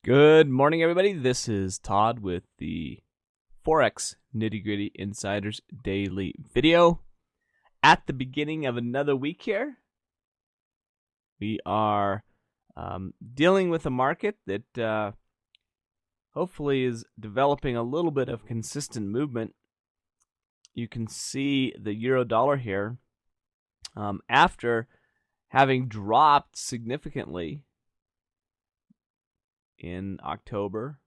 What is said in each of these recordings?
Good morning, everybody. This is Todd with the Forex Nitty Gritty Insiders Daily video. At the beginning of another week here, we are dealing with a market that hopefully is developing a little bit of consistent movement. You can see the euro dollar here after having dropped significantly in October.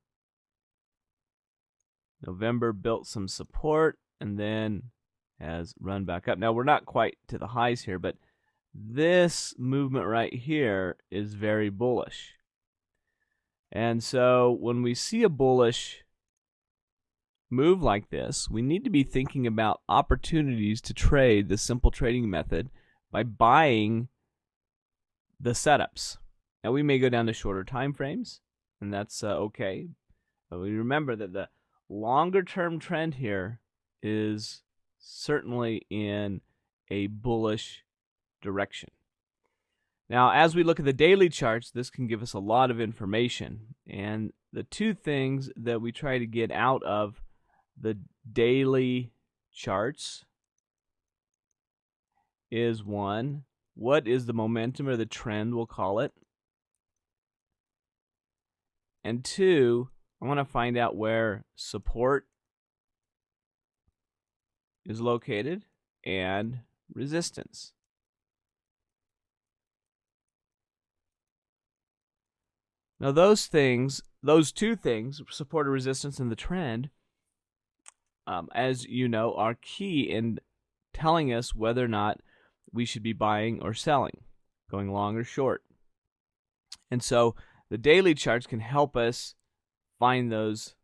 November built some support and then has run back up. Now we're not quite to the highs here, but this movement right here is very bullish. And so when we see a bullish move like this, we need to be thinking about opportunities to trade the simple trading method by buying the setups. Now we may go down to shorter time frames, and that's okay. But we remember that the longer term trend here is certainly in a bullish direction. Now, as we look at the daily charts, this can give us a lot of information. And the two things that we try to get out of the daily charts is, one, what is the momentum or the trend, we'll call it. And two, I want to find out where support is located and resistance. Now those two things, support or resistance and the trend, as you know, are key in telling us whether or not we should be buying or selling, going long or short. And so the daily charts can help us find those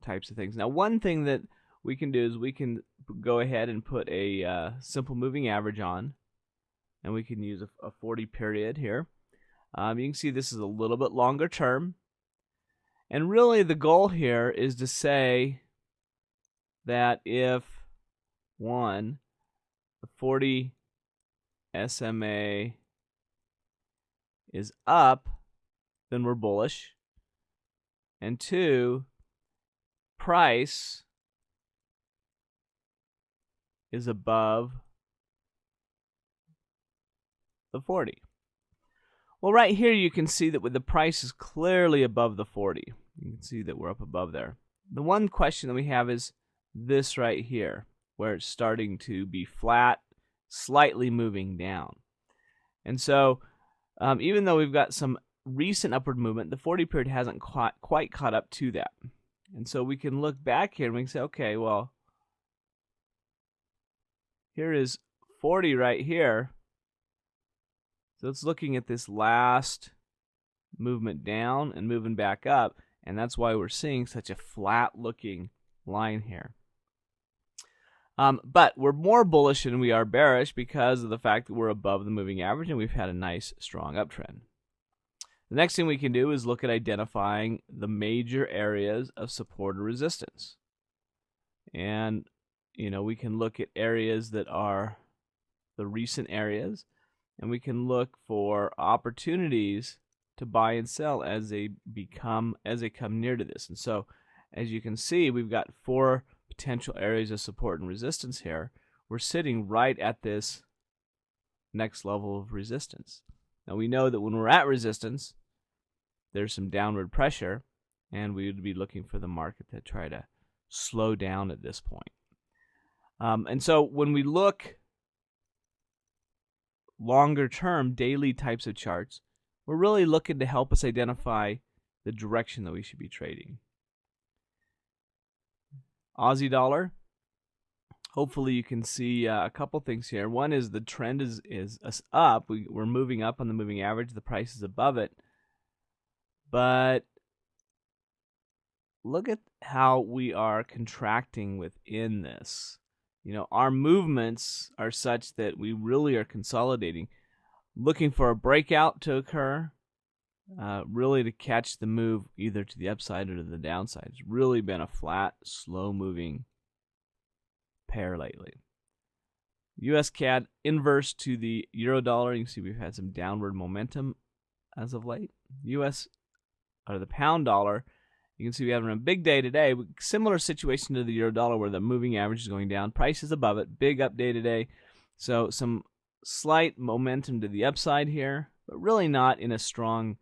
types of things. Now, one thing that we can do is we can go ahead and put a simple moving average on, and we can use a 40 period here. You can see this is a little bit longer term, and really the goal here is to say that if the 40 SMA is up, then we're bullish, and two, price is above the 40. Well, right here you can see that with the price is clearly above the 40. You can see that we're up above there. The one question that we have is this right here, where it's starting to be flat, slightly moving down. And so even though we've got some recent upward movement, the 40 period hasn't quite caught up to that. And so we can look back here and we can say, okay, well, here is 40 right here. So it's looking at this last movement down and moving back up, and that's why we're seeing such a flat looking line here. But we're more bullish than we are bearish because of the fact that we're above the moving average and we've had a nice strong uptrend. The next thing we can do is look at identifying the major areas of support or resistance. And, you know, we can look at areas that are the recent areas, and we can look for opportunities to buy and sell as they come near to this. And so, as you can see, we've got 4 potential areas of support and resistance here. We're sitting right at this next level of resistance. Now we know that when we're at resistance, there's some downward pressure, and we would be looking for the market to try to slow down at this point. And so when we look longer term daily types of charts, we're really looking to help us identify the direction that we should be trading. Aussie dollar, hopefully you can see a couple things here. One is the trend is up. We're moving up on the moving average. The price is above it. But look at how we are contracting within this. You know, our movements are such that we really are consolidating, looking for a breakout to occur, really to catch the move either to the upside or to the downside. It's really been a flat, slow-moving pair lately. US CAD inverse to the euro dollar. You can see we've had some downward momentum as of late. US or the pound dollar, you can see we have a big day today. Similar situation to the euro dollar where the moving average is going down. Price is above it. Big up day today. So some slight momentum to the upside here, but really not in a strong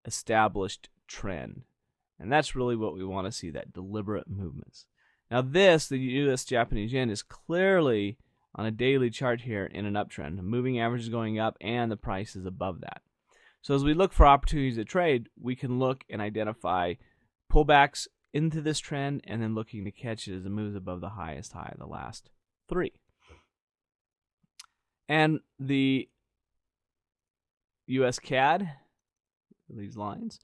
established trend. And that's really what we want to see, that deliberate movements. Now this, the US Japanese yen, is clearly on a daily chart here in an uptrend. The moving average is going up and the price is above that. So as we look for opportunities to trade, we can look and identify pullbacks into this trend and then looking to catch it as it moves above the highest high of the last 3. And the US CAD, these lines,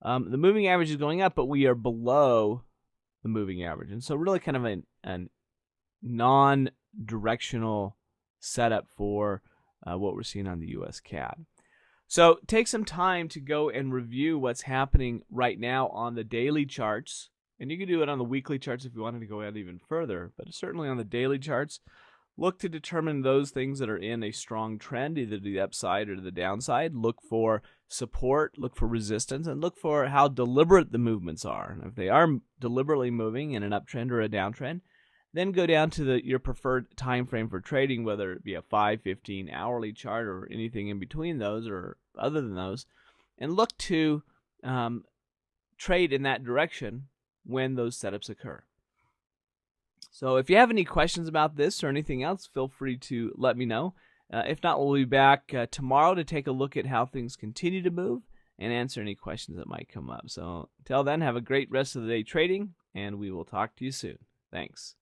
the moving average is going up, but we are below the moving average. And so really kind of a non-directional setup for what we're seeing on the US CAD. So take some time to go and review what's happening right now on the daily charts. And you can do it on the weekly charts if you wanted to go out even further. But certainly on the daily charts, look to determine those things that are in a strong trend, either to the upside or to the downside. Look for support, look for resistance, and look for how deliberate the movements are. And if they are deliberately moving in an uptrend or a downtrend, then go down to your preferred time frame for trading, whether it be a 5, 15, hourly chart or anything in between those or other than those, and look to trade in that direction when those setups occur. So if you have any questions about this or anything else, feel free to let me know. If not, we'll be back tomorrow to take a look at how things continue to move and answer any questions that might come up. So until then, have a great rest of the day trading, and we will talk to you soon. Thanks.